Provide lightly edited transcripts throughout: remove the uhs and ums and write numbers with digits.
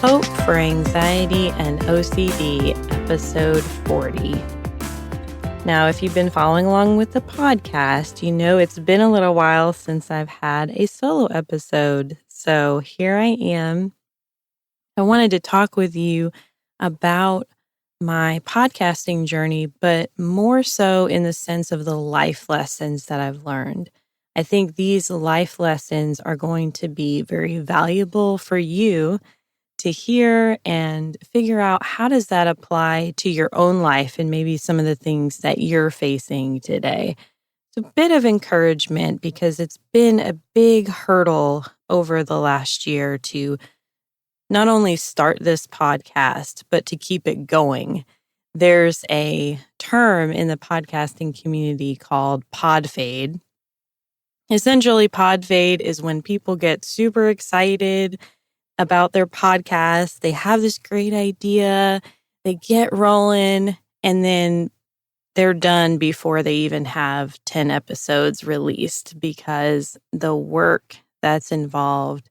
Hope for Anxiety and OCD, episode 40. Now, if you've been following along with the podcast, you know it's been a little while since I've had a solo episode. So here I am. I wanted to talk with you about my podcasting journey, but more so in the sense of the life lessons that I've learned. I think these life lessons are going to be very valuable for you to hear and figure out how does that apply to your own life and maybe some of the things that you're facing today. It's a bit of encouragement because it's been a big hurdle over the last year to not only start this podcast, but to keep it going. There's a term in the podcasting community called pod fade. Essentially, pod fade is when people get super excited about their podcast. They have this great idea, they get rolling, and then they're done before they even have 10 episodes released because the work that's involved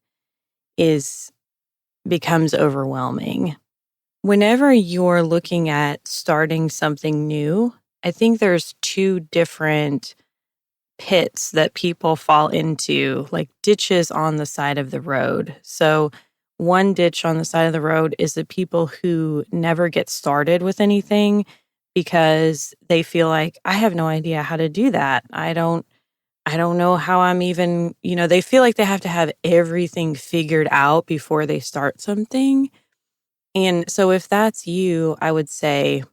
becomes overwhelming. Whenever you're looking at starting something new, I think there's two different pits that people fall into, like ditches on the side of the road. So one ditch on the side of the road is the people who never get started with anything because they feel like, I have no idea how to do that. I don't know how I'm even, they feel like they have to have everything figured out before they start something. And so if that's you, I would say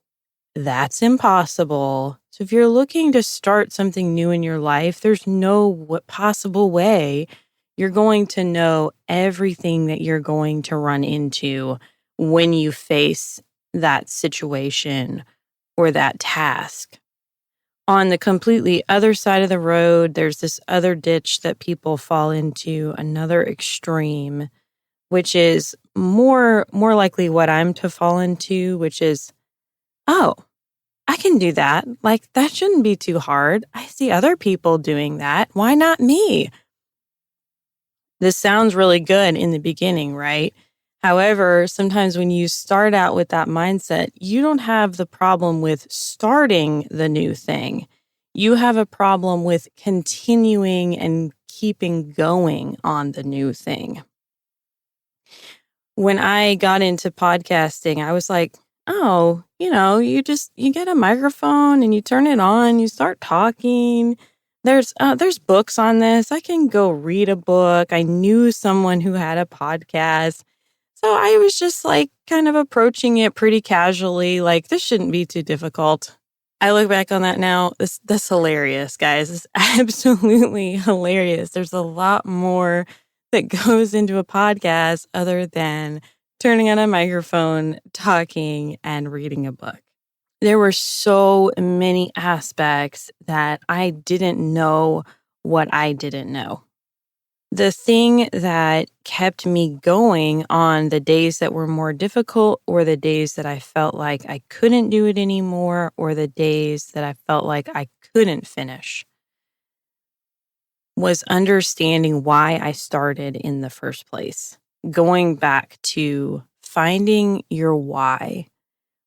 that's impossible. So if you're looking to start something new in your life, there's no possible way you're going to know everything that you're going to run into when you face that situation or that task. On the completely other side of the road, there's this other ditch that people fall into, another extreme, which is more likely what I'm to fall into, which is, oh, I can do that. Like, that shouldn't be too hard. I see other people doing that. Why not me? This sounds really good in the beginning, right? However, sometimes when you start out with that mindset, you don't have the problem with starting the new thing. You have a problem with continuing and keeping going on the new thing. When I got into podcasting, I was like, oh, you get a microphone and you turn it on, you start talking. There's books on this. I can go read a book. I knew someone who had a podcast. So I was just like kind of approaching it pretty casually, like this shouldn't be too difficult. I look back on that now, that's hilarious, guys. It's absolutely hilarious. There's a lot more that goes into a podcast other than turning on a microphone, talking, and reading a book. There were so many aspects that I didn't know what I didn't know. The thing that kept me going on the days that were more difficult or the days that I felt like I couldn't do it anymore or the days that I felt like I couldn't finish was understanding why I started in the first place. Going back to finding your why.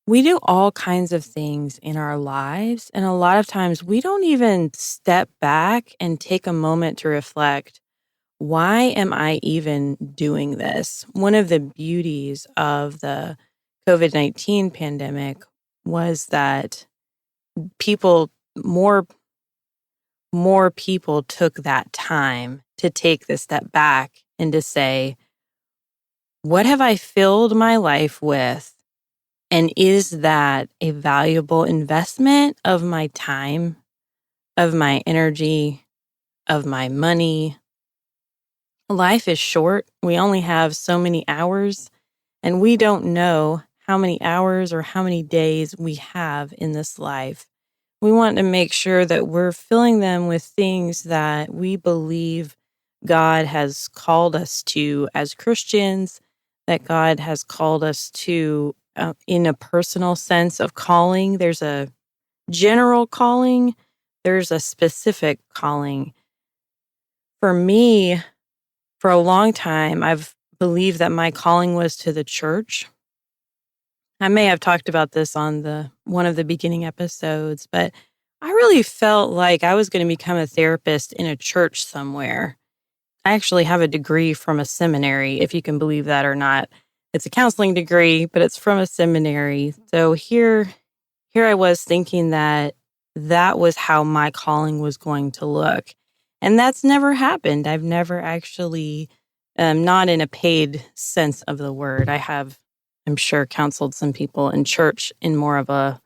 We do all kinds of things in our lives, and a lot of times we don't even step back and take a moment to reflect, why am I even doing this? One of the beauties of the COVID-19 pandemic was that more people took that time to take the step back and to say, what have I filled my life with? And is that a valuable investment of my time, of my energy, of my money? Life is short. We only have so many hours, and we don't know how many hours or how many days we have in this life. We want to make sure that we're filling them with things that we believe God has called us to as Christians, that God has called us to in a personal sense of calling. There's a general calling, there's a specific calling. For me, for a long time, I've believe that my calling was to the church. I may have talked about this on one of the beginning episodes, but I really felt like I was going to become a therapist in a church somewhere. I actually have a degree from a seminary, if you can believe that or not. It's a counseling degree, but it's from a seminary. So here I was thinking that that was how my calling was going to look. And that's never happened. I've never actually, not in a paid sense of the word. I'm sure, counseled some people in church in more of a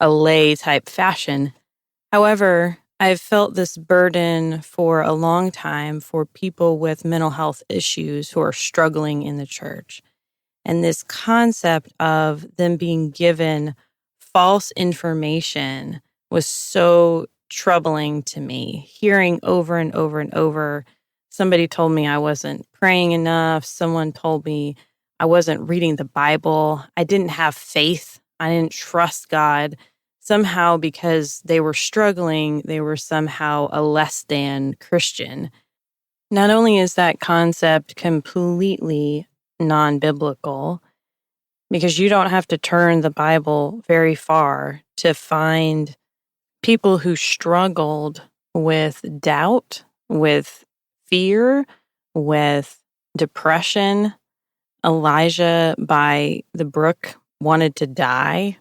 lay type fashion. However, I've felt this burden for a long time for people with mental health issues who are struggling in the church. And this concept of them being given false information was so troubling to me. Hearing over and over and over, somebody told me I wasn't praying enough. Someone told me I wasn't reading the Bible. I didn't have faith. I didn't trust God. Somehow, because they were struggling, they were somehow a less than Christian. Not only is that concept completely non-biblical, because you don't have to turn the Bible very far to find people who struggled with doubt, with fear, with depression. Elijah by the brook wanted to die.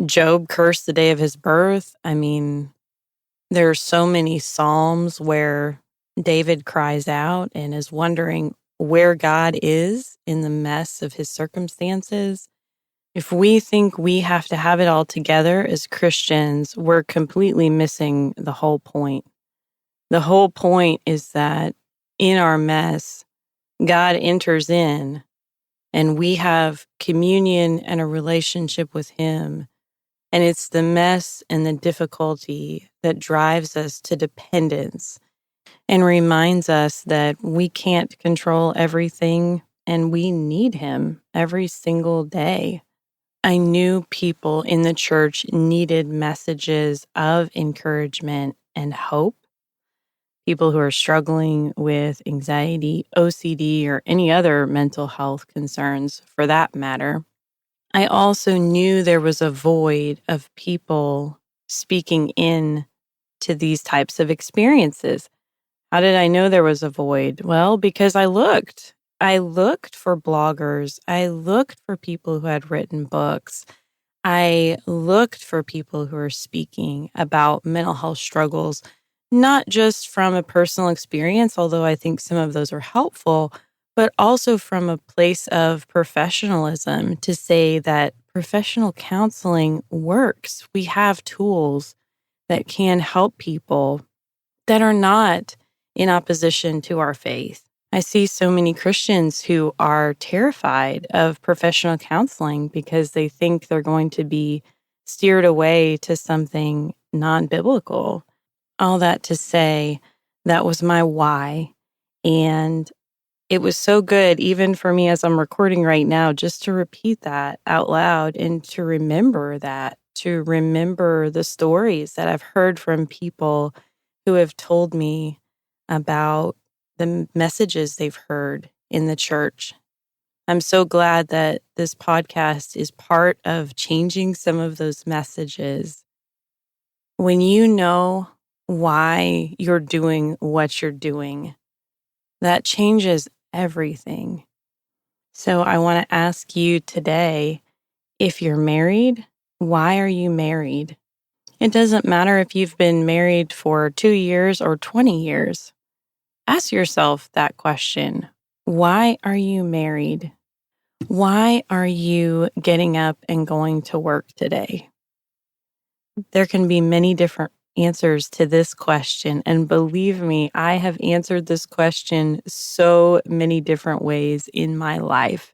Job cursed the day of his birth. I mean, there are so many Psalms where David cries out and is wondering where God is in the mess of his circumstances. If we think we have to have it all together as Christians, we're completely missing the whole point. The whole point is that in our mess, God enters in and we have communion and a relationship with Him. And it's the mess and the difficulty that drives us to dependence and reminds us that we can't control everything and we need Him every single day. I knew people in the church needed messages of encouragement and hope. People who are struggling with anxiety, OCD, or any other mental health concerns for that matter. I also knew there was a void of people speaking in to these types of experiences. How did I know there was a void? Well, because I looked. I looked for bloggers. I looked for people who had written books. I looked for people who are speaking about mental health struggles, not just from a personal experience, although I think some of those are helpful, but also from a place of professionalism to say that professional counseling works. We have tools that can help people that are not in opposition to our faith. I see so many Christians who are terrified of professional counseling because they think they're going to be steered away to something non-biblical. All that to say, that was my why. And it was so good, even for me as I'm recording right now, just to repeat that out loud and to remember the stories that I've heard from people who have told me about the messages they've heard in the church. I'm so glad that this podcast is part of changing some of those messages. When you know why you're doing what you're doing, that changes everything. So I want to ask you today, if you're married, why are you married? It doesn't matter if you've been married for 2 years or 20 years. Ask yourself that question. Why are you married? Why are you getting up and going to work today? There can be many different answers to this question. And believe me, I have answered this question so many different ways in my life.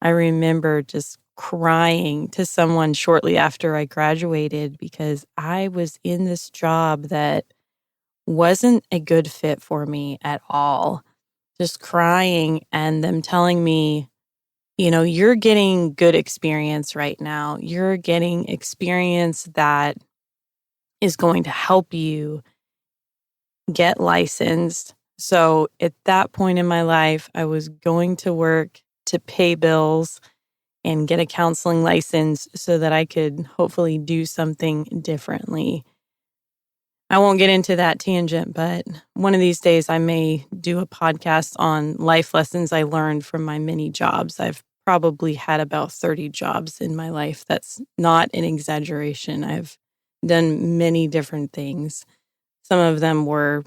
I remember just crying to someone shortly after I graduated because I was in this job that wasn't a good fit for me at all. Just crying and them telling me, you're getting good experience right now. You're getting experience that is going to help you get licensed So at that point in my life, I was going to work to pay bills and get a counseling license so that I could hopefully do something differently. I won't get into that tangent, but one of these days I may do a podcast on life lessons I learned from my many jobs. I've probably had about 30 jobs in my life. That's not an exaggeration. I've done many different things. Some of them were,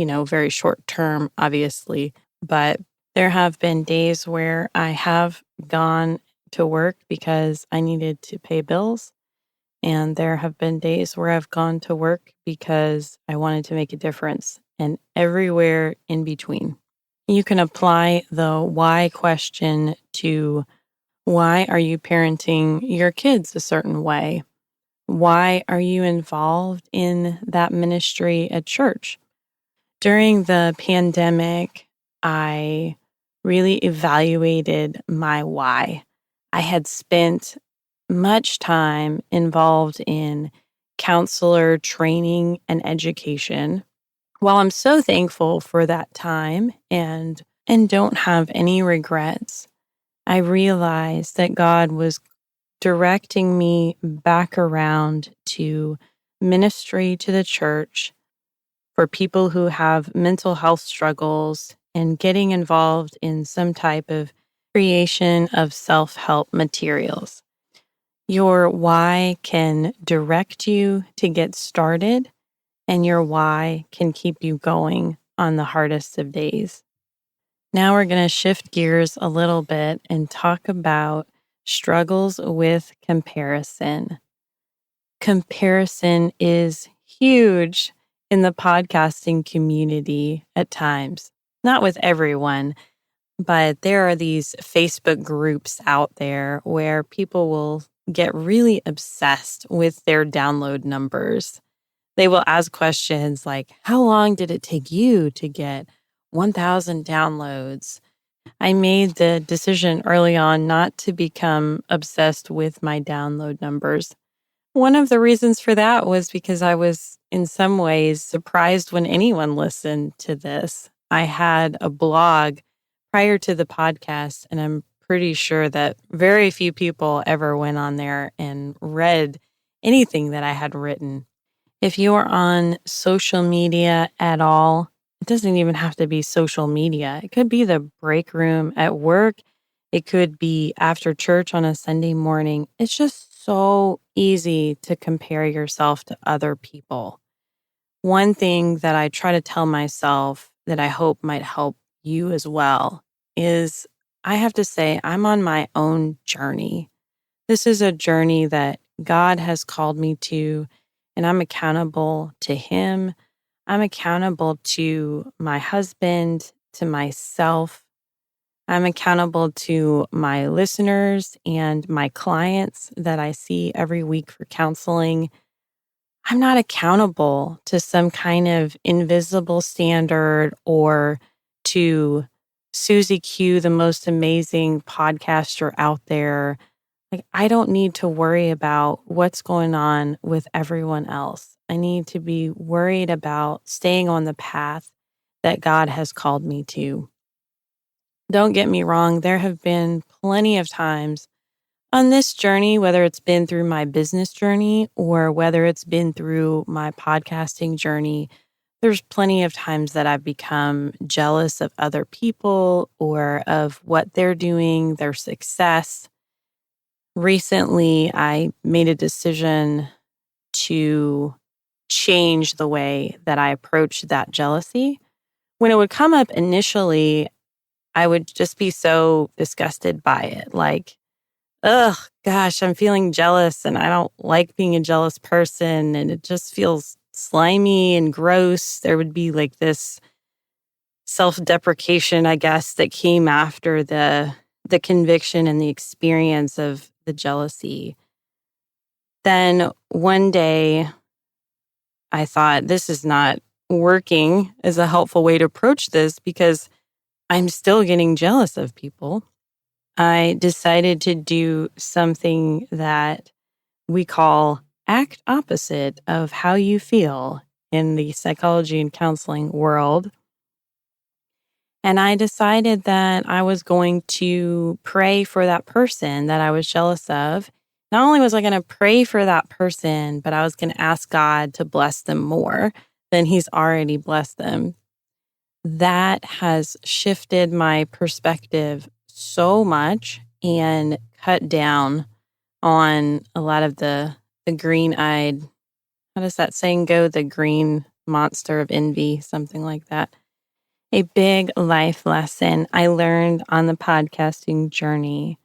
very short term, obviously, but there have been days where I have gone to work because I needed to pay bills. And there have been days where I've gone to work because I wanted to make a difference, and everywhere in between. You can apply the why question to why are you parenting your kids a certain way? Why are you involved in that ministry at church? During the pandemic, I really evaluated my why. I had spent much time involved in counselor training and education. While I'm so thankful for that time and don't have any regrets, I realized that God was directing me back around to ministry to the church for people who have mental health struggles and getting involved in some type of creation of self-help materials. Your why can direct you to get started, and your why can keep you going on the hardest of days. Now we're going to shift gears a little bit and talk about struggles with comparison. Comparison is huge in the podcasting community at times. Not with everyone, but there are these Facebook groups out there where people will get really obsessed with their download numbers. They will ask questions like, how long did it take you to get 1,000 downloads? I made the decision early on not to become obsessed with my download numbers. One of the reasons for that was because I was in some ways surprised when anyone listened to this. I had a blog prior to the podcast, and I'm pretty sure that very few people ever went on there and read anything that I had written. If you are on social media at all, it doesn't even have to be social media. It could be the break room at work. It could be after church on a Sunday morning. It's just so easy to compare yourself to other people. One thing that I try to tell myself that I hope might help you as well is I have to say I'm on my own journey. This is a journey that God has called me to, and I'm accountable to Him. I'm accountable to my husband, to myself. I'm accountable to my listeners and my clients that I see every week for counseling. I'm not accountable to some kind of invisible standard or to Susie Q, the most amazing podcaster out there. Like, I don't need to worry about what's going on with everyone else. I need to be worried about staying on the path that God has called me to. Don't get me wrong, there have been plenty of times on this journey, whether it's been through my business journey or whether it's been through my podcasting journey, there's plenty of times that I've become jealous of other people or of what they're doing, their success. Recently, I made a decision to change the way that I approached that jealousy. When it would come up initially, I would just be so disgusted by it. Like, ugh, gosh, I'm feeling jealous and I don't like being a jealous person. And it just feels slimy and gross. There would be like this self-deprecation, I guess, that came after the conviction and the experience of the jealousy. Then one day I thought, this is not working as a helpful way to approach this because I'm still getting jealous of people. I decided to do something that we call act opposite of how you feel in the psychology and counseling world. And I decided that I was going to pray for that person that I was jealous of. Not only was I going to pray for that person, but I was going to ask God to bless them more than He's already blessed them. That has shifted my perspective so much and cut down on a lot of the green-eyed, how does that saying go? The green monster of envy, something like that. A big life lesson I learned on the podcasting journey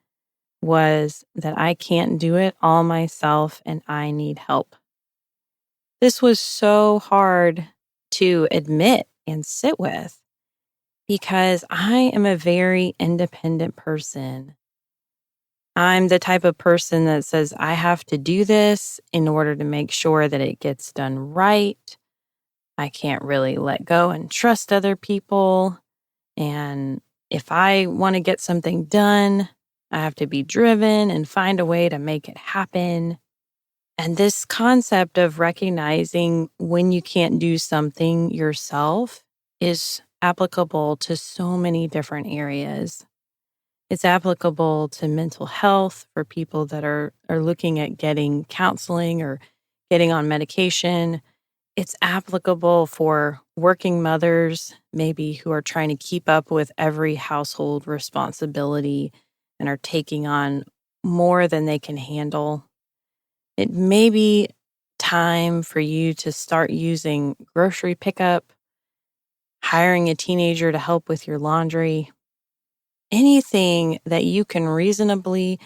was that I can't do it all myself and I need help. This was so hard to admit and sit with because I am a very independent person. I'm the type of person that says I have to do this in order to make sure that it gets done right. I can't really let go and trust other people. And if I want to get something done, I have to be driven and find a way to make it happen. And this concept of recognizing when you can't do something yourself is applicable to so many different areas. It's applicable to mental health for people that are looking at getting counseling or getting on medication. It's applicable for working mothers, maybe who are trying to keep up with every household responsibility and are taking on more than they can handle. It may be time for you to start using grocery pickup, hiring a teenager to help with your laundry, anything that you can reasonably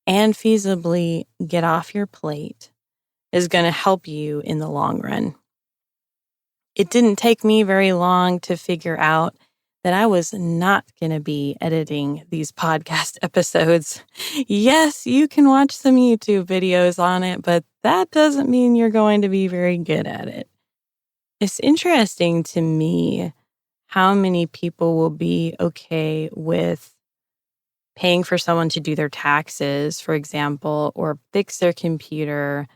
and feasibly get off your plate is going to help you in the long run. It didn't take me very long to figure out that I was not going to be editing these podcast episodes. Yes, you can watch some YouTube videos on it, but that doesn't mean you're going to be very good at it. It's interesting to me how many people will be okay with paying for someone to do their taxes, for example, or fix their computer,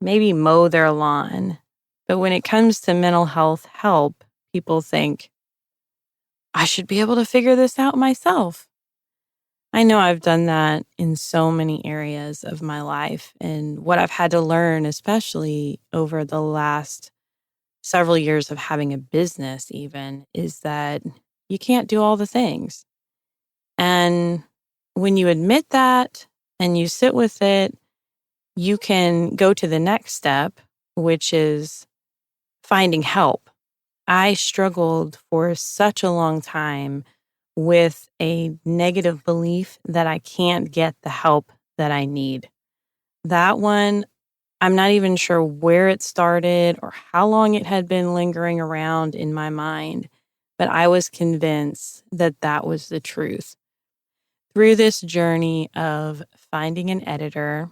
maybe mow their lawn. But when it comes to mental health help, people think, I should be able to figure this out myself. I know I've done that in so many areas of my life. And what I've had to learn, especially over the last several years of having a business even, is that you can't do all the things. And when you admit that and you sit with it, you can go to the next step, which is finding help. I struggled for such a long time with a negative belief that I can't get the help that I need. That one, I'm not even sure where it started or how long it had been lingering around in my mind, but I was convinced that that was the truth. Through this journey of finding an editor,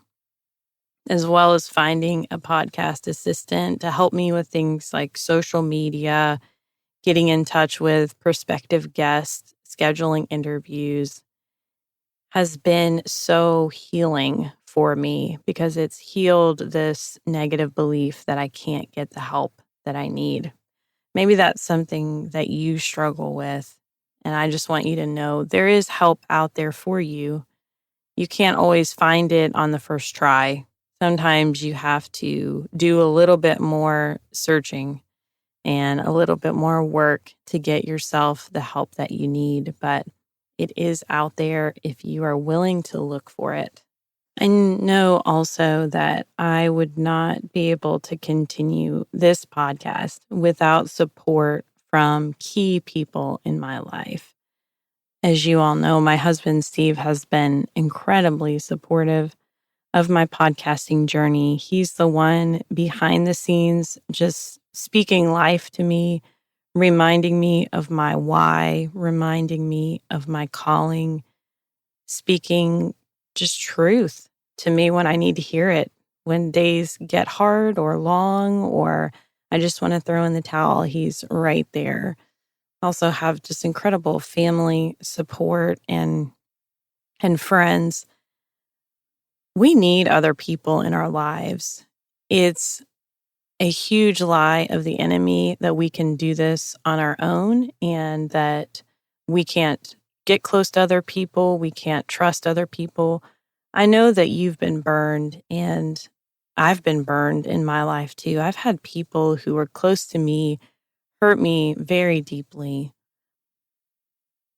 as well as finding a podcast assistant to help me with things like social media, getting in touch with prospective guests, scheduling interviews, has been so healing for me because it's healed this negative belief that I can't get the help that I need. Maybe that's something that you struggle with. And I just want you to know there is help out there for you. You can't always find it on the first try. Sometimes you have to do a little bit more searching and a little bit more work to get yourself the help that you need. But it is out there if you are willing to look for it. I know also that I would not be able to continue this podcast without support from key people in my life. As you all know, my husband, Steve, has been incredibly supportive of my podcasting journey. He's the one behind the scenes, just speaking life to me, reminding me of my why, reminding me of my calling, speaking just truth to me when I need to hear it. When days get hard or long, or I just want to throw in the towel, he's right there. Also have just incredible family support and friends. We need other people in our lives. It's a huge lie of the enemy that we can do this on our own and that we can't get close to other people. We can't trust other people. I know that you've been burned, and I've been burned in my life too. I've had people who were close to me hurt me very deeply.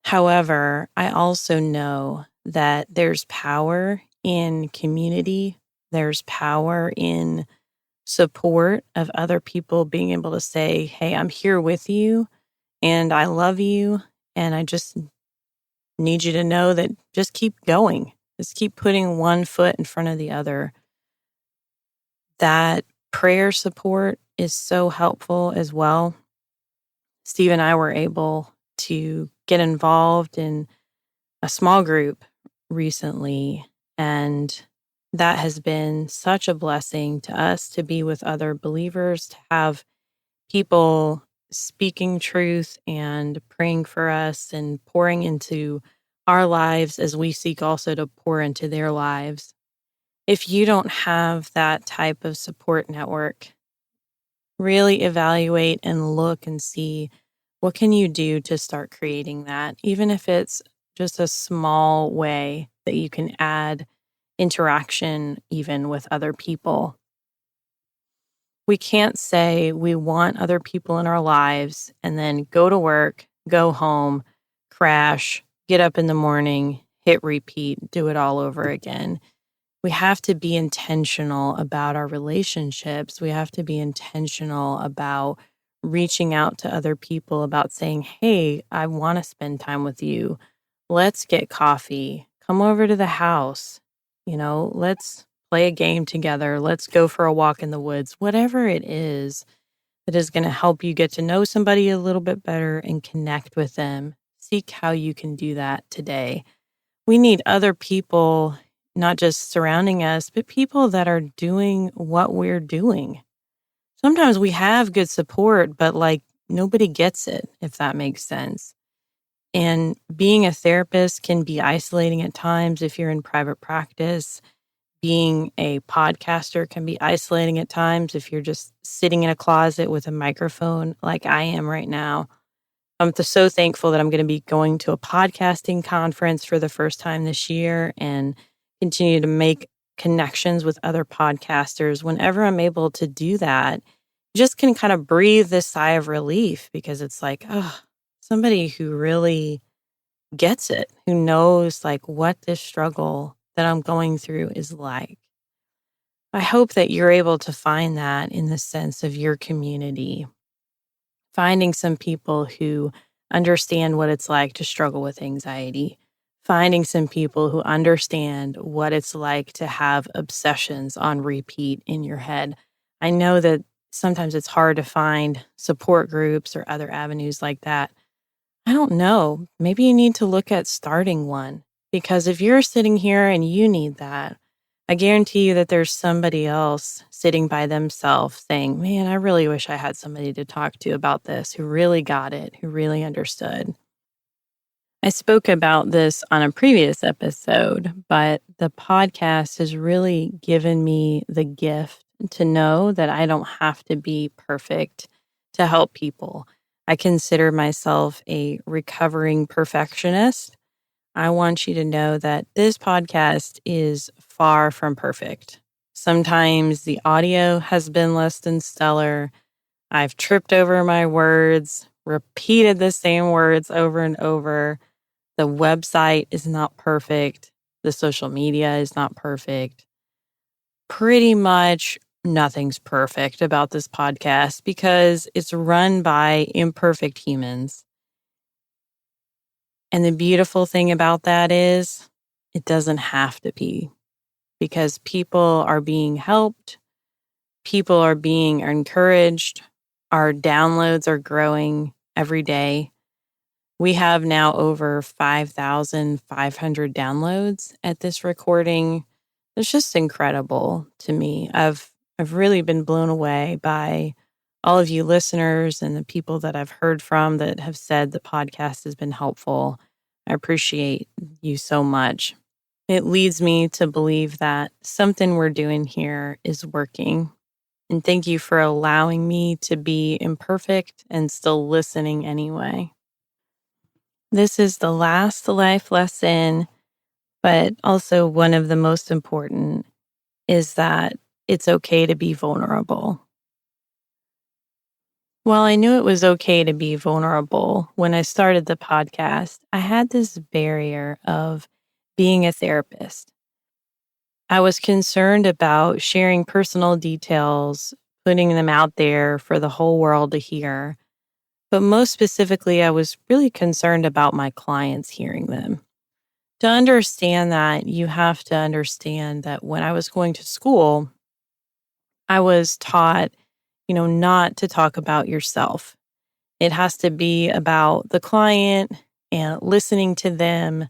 However, I also know that there's power in community. There's power in support of other people being able to say, hey, I'm here with you and I love you. And I just need you to know that just keep going. Just keep putting one foot in front of the other. That prayer support is so helpful as well. Steve and I were able to get involved in a small group recently, and that has been such a blessing to us to be with other believers, to have people speaking truth and praying for us and pouring into our lives as we seek also to pour into their lives. If you don't have that type of support network, really evaluate and look and see what can you do to start creating that, even if it's just a small way that you can add interaction even with other people. We can't say we want other people in our lives and then go to work, go home, crash, get up in the morning, hit repeat, do it all over again. We have to be intentional about our relationships. We have to be intentional about reaching out to other people, about saying, hey, I want to spend time with you. Let's get coffee. Come over to the house. Let's play a game together. Let's go for a walk in the woods. Whatever it is that is going to help you get to know somebody a little bit better and connect with them. Seek how you can do that today. We need other people, not just surrounding us, but people that are doing what we're doing. Sometimes we have good support, but nobody gets it, if that makes sense. And being a therapist can be isolating at times if you're in private practice. Being a podcaster can be isolating at times if you're just sitting in a closet with a microphone like I am right now. I'm so thankful that I'm going to be going to a podcasting conference for the first time this year and continue to make connections with other podcasters. Whenever I'm able to do that, just can kind of breathe this sigh of relief because it's like, oh, somebody who really gets it, who knows what this struggle that I'm going through is like. I hope that you're able to find that in the sense of your community. Finding some people who understand what it's like to struggle with anxiety. Finding some people who understand what it's like to have obsessions on repeat in your head. I know that sometimes it's hard to find support groups or other avenues like that. I don't know. Maybe you need to look at starting one, because if you're sitting here and you need that, I guarantee you that there's somebody else sitting by themselves saying, man, I really wish I had somebody to talk to about this who really got it, who really understood. I spoke about this on a previous episode, but the podcast has really given me the gift to know that I don't have to be perfect to help people. I consider myself a recovering perfectionist. I want you to know that this podcast is far from perfect. Sometimes the audio has been less than stellar. I've tripped over my words, repeated the same words over and over. The website is not perfect. The social media is not perfect. Pretty much nothing's perfect about this podcast because it's run by imperfect humans. And the beautiful thing about that is it doesn't have to be, because people are being helped. People are being encouraged. Our downloads are growing every day. We have now over 5,500 downloads at this recording. It's just incredible to me. I've really been blown away by all of you listeners and the people that I've heard from that have said the podcast has been helpful. I appreciate you so much. It leads me to believe that something we're doing here is working. And thank you for allowing me to be imperfect and still listening anyway. This is the last life lesson, but also one of the most important is that it's okay to be vulnerable. While I knew it was okay to be vulnerable when I started the podcast, I had this barrier of being a therapist. I was concerned about sharing personal details, putting them out there for the whole world to hear. But most specifically, I was really concerned about my clients hearing them. To understand that, you have to understand that when I was going to school, I was taught, not to talk about yourself. It has to be about the client and listening to them.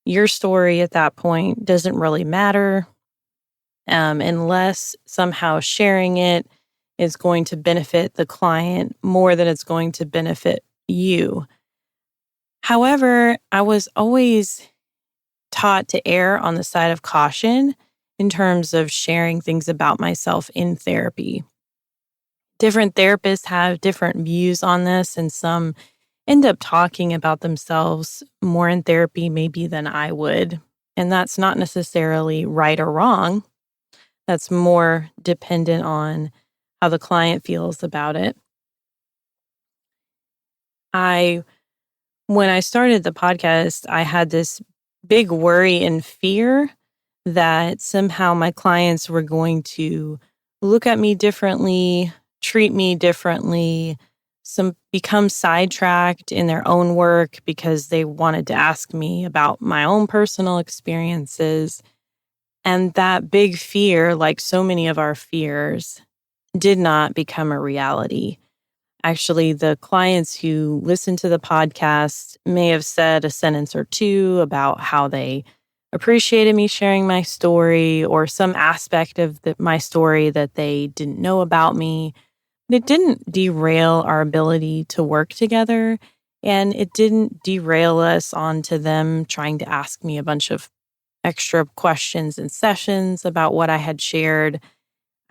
Your story at that point doesn't really matter unless somehow sharing it is going to benefit the client more than it's going to benefit you. However, I was always taught to err on the side of caution in terms of sharing things about myself in therapy. Different therapists have different views on this, and some end up talking about themselves more in therapy maybe than I would. And that's not necessarily right or wrong. That's more dependent on how the client feels about it. When I started the podcast, I had this big worry and fear that somehow my clients were going to look at me differently, treat me differently, some become sidetracked in their own work because they wanted to ask me about my own personal experiences. And that big fear, like so many of our fears, did not become a reality. Actually, the clients who listen to the podcast may have said a sentence or two about how they appreciated me sharing my story or some aspect of my story that they didn't know about me. It didn't derail our ability to work together, and it didn't derail us onto them trying to ask me a bunch of extra questions and sessions about what I had shared.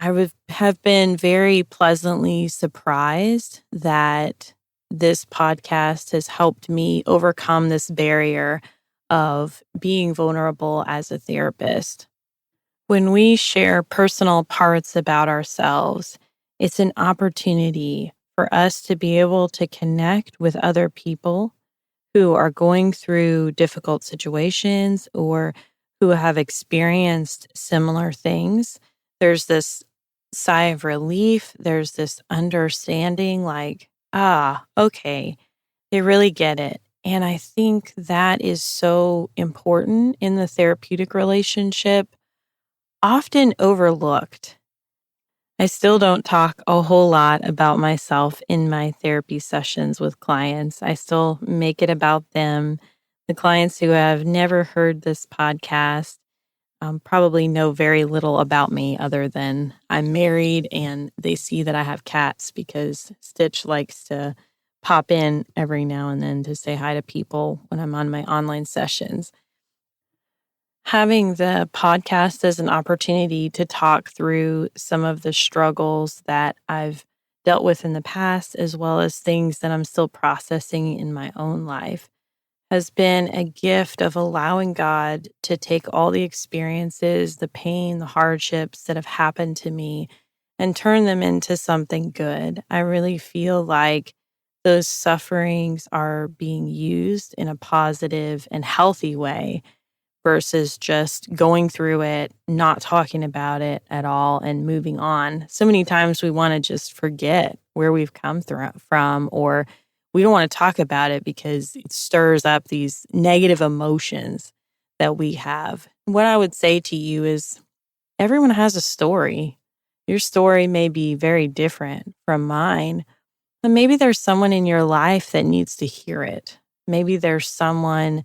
I would have been very pleasantly surprised that this podcast has helped me overcome this barrier of being vulnerable as a therapist. When we share personal parts about ourselves, it's an opportunity for us to be able to connect with other people who are going through difficult situations or who have experienced similar things. There's this sigh of relief. There's this understanding like, okay, they really get it. And I think that is so important in the therapeutic relationship, often overlooked. I still don't talk a whole lot about myself in my therapy sessions with clients. I still make it about them. The clients who have never heard this podcast probably know very little about me other than I'm married and they see that I have cats because Stitch likes to pop in every now and then to say hi to people when I'm on my online sessions. Having the podcast as an opportunity to talk through some of the struggles that I've dealt with in the past, as well as things that I'm still processing in my own life, has been a gift of allowing God to take all the experiences, the pain, the hardships that have happened to me and turn them into something good. I really feel like those sufferings are being used in a positive and healthy way versus just going through it, not talking about it at all, and moving on. So many times we want to just forget where we've come from, or we don't want to talk about it because it stirs up these negative emotions that we have. What I would say to you is everyone has a story. Your story may be very different from mine, but maybe there's someone in your life that needs to hear it. Maybe there's someone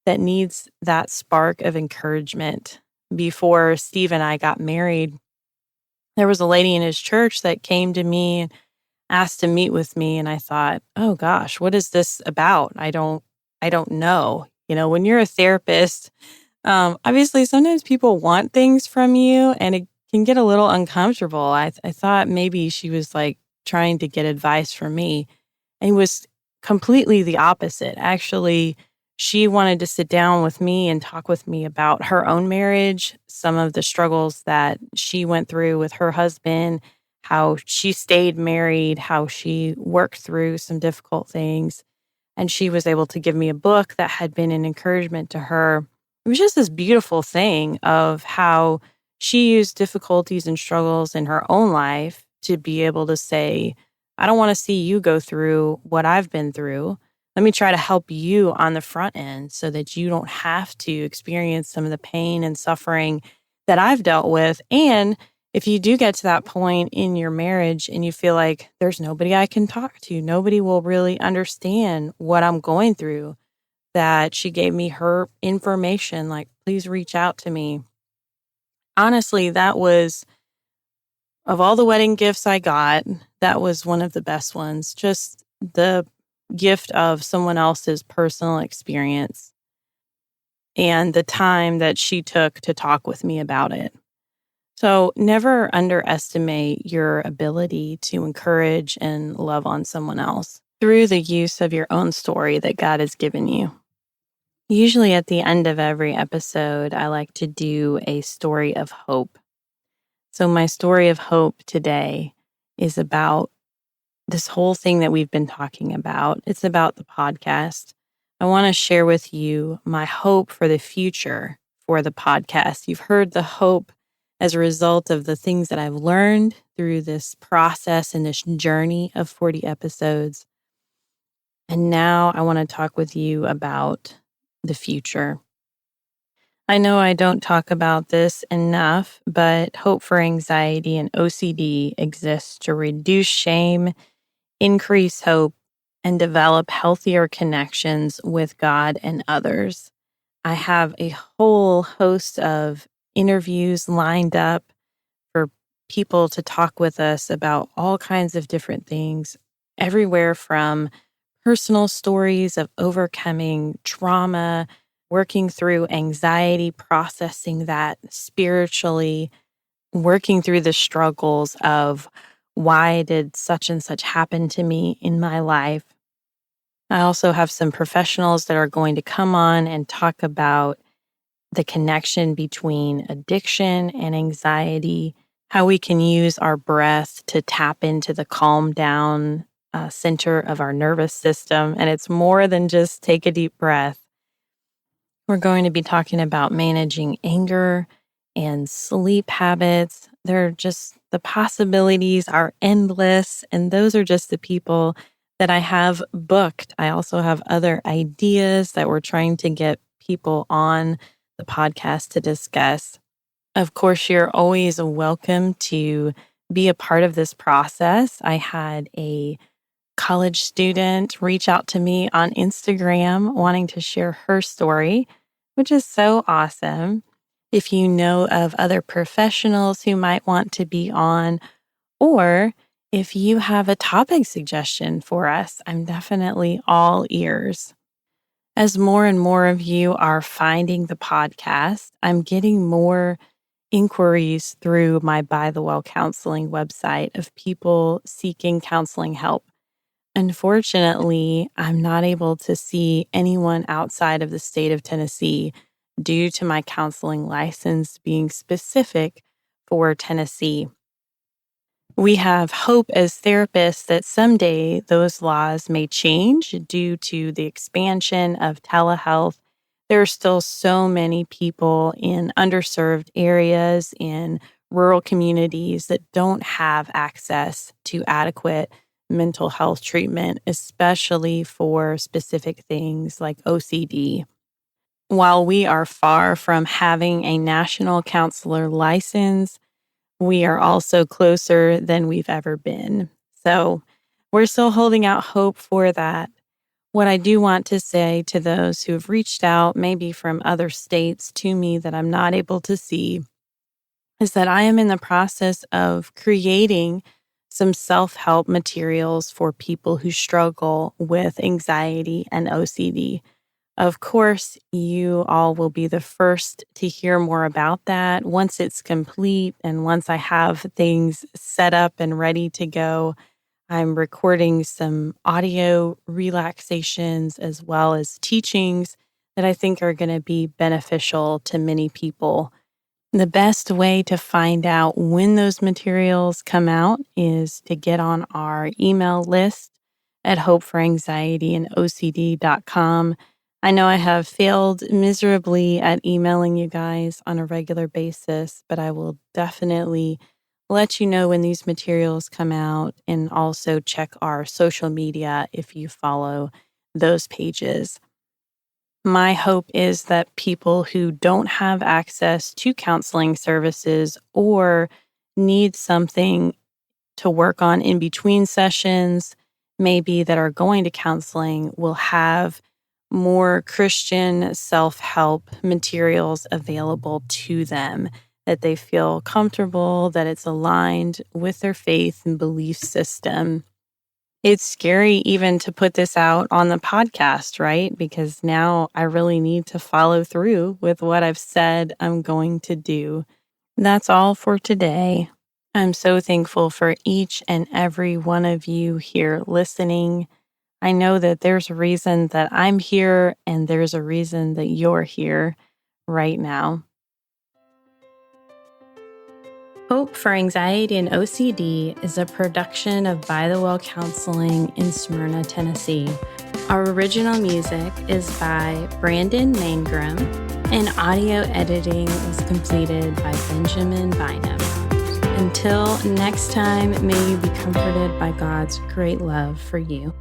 that needs that spark of encouragement. Before Steve and I got married, there was a lady in his church that came to me and asked to meet with me. And I thought, oh gosh, what is this about? I don't know. When you're a therapist, obviously sometimes people want things from you and it can get a little uncomfortable. I thought maybe she was like trying to get advice from me. And completely the opposite. Actually, she wanted to sit down with me and talk with me about her own marriage, some of the struggles that she went through with her husband, how she stayed married, how she worked through some difficult things. And she was able to give me a book that had been an encouragement to her. It was just this beautiful thing of how she used difficulties and struggles in her own life to be able to say, I don't want to see you go through what I've been through. Let me try to help you on the front end so that you don't have to experience some of the pain and suffering that I've dealt with. And if you do get to that point in your marriage and you feel like there's nobody I can talk to, nobody will really understand what I'm going through, that she gave me her information, like, please reach out to me. Honestly, that was, of all the wedding gifts I got, that was one of the best ones. Just the gift of someone else's personal experience and the time that she took to talk with me about it. So never underestimate your ability to encourage and love on someone else through the use of your own story that God has given you. Usually at the end of every episode, I like to do a story of hope. So my story of hope today is about this whole thing that we've been talking about. It's about the podcast. I want to share with you my hope for the future for the podcast. You've heard the hope as a result of the things that I've learned through this process and this journey of 40 episodes. And now I want to talk with you about the future. I know I don't talk about this enough, but Hope for Anxiety and OCD exists to reduce shame, increase hope, and develop healthier connections with God and others. I have a whole host of interviews lined up for people to talk with us about all kinds of different things, everywhere from personal stories of overcoming trauma, working through anxiety, processing that spiritually, working through the struggles of why did such and such happen to me in my life. I also have some professionals that are going to come on and talk about the connection between addiction and anxiety, how we can use our breath to tap into the calm down center of our nervous system. And it's more than just take a deep breath. We're going to be talking about managing anger and sleep habits. The possibilities are endless. And those are just the people that I have booked. I also have other ideas that we're trying to get people on the podcast to discuss. Of course, you're always welcome to be a part of this process. I had a college student reach out to me on Instagram wanting to share her story, which is so awesome. If you know of other professionals who might want to be on, or if you have a topic suggestion for us, I'm definitely all ears. As more and more of you are finding the podcast, I'm getting more inquiries through my By the Well counseling website of people seeking counseling help. Unfortunately, I'm not able to see anyone outside of the state of Tennessee due to my counseling license being specific for Tennessee. We have hope as therapists that someday those laws may change due to the expansion of telehealth. There are still so many people in underserved areas, in rural communities that don't have access to adequate mental health treatment, especially for specific things like OCD. While we are far from having a national counselor license, we are also closer than we've ever been. So we're still holding out hope for that. What I do want to say to those who have reached out, maybe from other states to me that I'm not able to see, is that I am in the process of creating some self-help materials for people who struggle with anxiety and OCD. Of course, you all will be the first to hear more about that once it's complete and once I have things set up and ready to go. I'm recording some audio relaxations as well as teachings that I think are going to be beneficial to many people. The best way to find out when those materials come out is to get on our email list at hopeforanxietyandocd.com. I know I have failed miserably at emailing you guys on a regular basis, but I will definitely let you know when these materials come out, and also check our social media if you follow those pages. My hope is that people who don't have access to counseling services or need something to work on in between sessions, maybe that are going to counseling, will have more Christian self-help materials available to them, that they feel comfortable, that it's aligned with their faith and belief system. It's scary even to put this out on the podcast, right? Because now I really need to follow through with what I've said I'm going to do. That's all for today. I'm so thankful for each and every one of you here listening. I know that there's a reason that I'm here, and there's a reason that you're here right now. Hope for Anxiety and OCD is a production of By the Well Counseling in Smyrna, Tennessee. Our original music is by Brandon Mangrum, and audio editing was completed by Benjamin Bynum. Until next time, may you be comforted by God's great love for you.